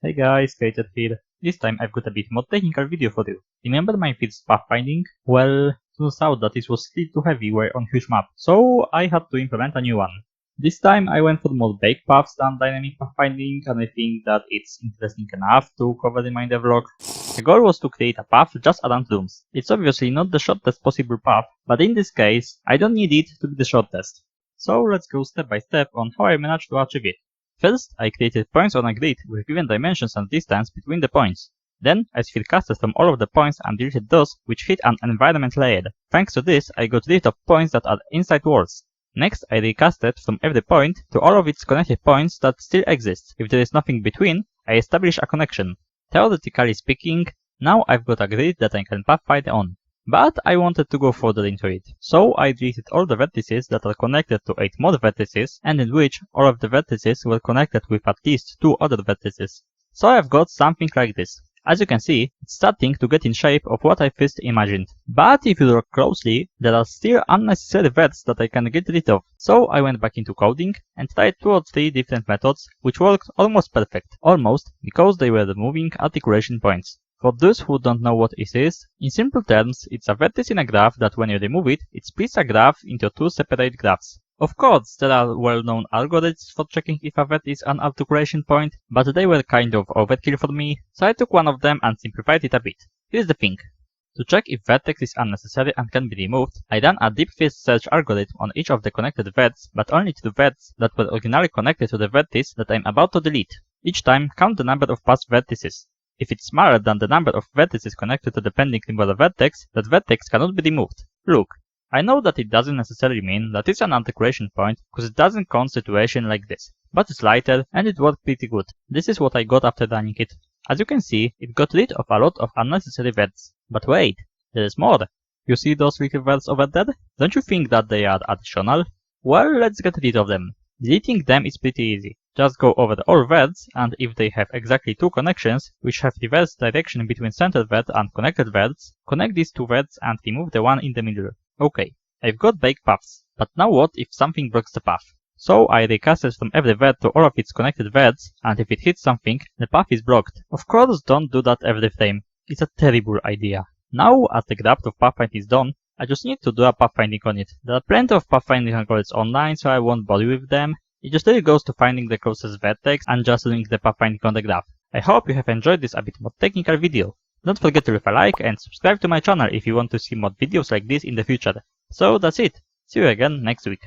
Hey guys, Keyiter here. This time I've got a bit more technical video for you. Remember my first pathfinding? Well, turns out that it was still too heavyweight on huge map, so I had to implement a new one. This time I went for more baked paths than dynamic pathfinding, and I think that it's interesting enough to cover in my devlog. The goal was to create a path just around rooms. It's obviously not the shortest possible path, but in this case, I don't need it to be the shortest. So let's go step by step on how I managed to achieve it. First, I created points on a grid with given dimensions and distance between the points. Then, I spherecasted from all of the points and deleted those which hit an environment layer. Thanks to this, I got rid of points that are inside walls. Next, I recasted from every point to all of its connected points that still exist. If there is nothing between, I establish a connection. Theoretically speaking, now I've got a grid that I can pathfind on. But I wanted to go further into it, so I deleted all the vertices that are connected to 8 more vertices, and in which all of the vertices were connected with at least 2 other vertices. So I've got something like this. As you can see, it's starting to get in shape of what I first imagined. But if you look closely, there are still unnecessary verts that I can get rid of. So I went back into coding and tried 2 or 3 different methods, which worked almost perfect. Almost, because they were removing articulation points. For those who don't know what it is, in simple terms, it's a vertex in a graph that when you remove it, it splits a graph into 2 separate graphs. Of course, there are well-known algorithms for checking if a vertex is an articulation point, but they were kind of overkill for me, so I took one of them and simplified it a bit. Here's the thing. To check if vertex is unnecessary and can be removed, I ran a deep first search algorithm on each of the connected verts, but only to the verts that were originally connected to the vertex that I'm about to delete. Each time, count the number of past vertices. If it's smaller than the number of vertices connected to the pending symbol vertex, that vertex cannot be removed. Look, I know that it doesn't necessarily mean that it's an articulation point, because it doesn't count situation like this, but it's lighter and it worked pretty good. This is what I got after running it. As you can see, it got rid of a lot of unnecessary verts. But wait, there is more. You see those little verts over there? Don't you think that they are additional? Well, let's get rid of them. Deleting them is pretty easy. Just go over all verts, and if they have exactly 2 connections, which have reverse direction between center vert and connected verts, connect these 2 verts and remove the one in the middle. Okay, I've got baked paths, but now what if something blocks the path? So I recasted from every vert to all of its connected verts, and if it hits something, the path is blocked. Of course, don't do that every frame. It's a terrible idea. Now, as the graft of pathfinding is done, I just need to do a pathfinding on it. There are plenty of pathfinding algorithms online, so I won't bother with them. It just really goes to finding the closest vertex and just doing the pathfinding on the graph. I hope you have enjoyed this a bit more technical video. Don't forget to leave a like and subscribe to my channel if you want to see more videos like this in the future. So that's it. See you again next week.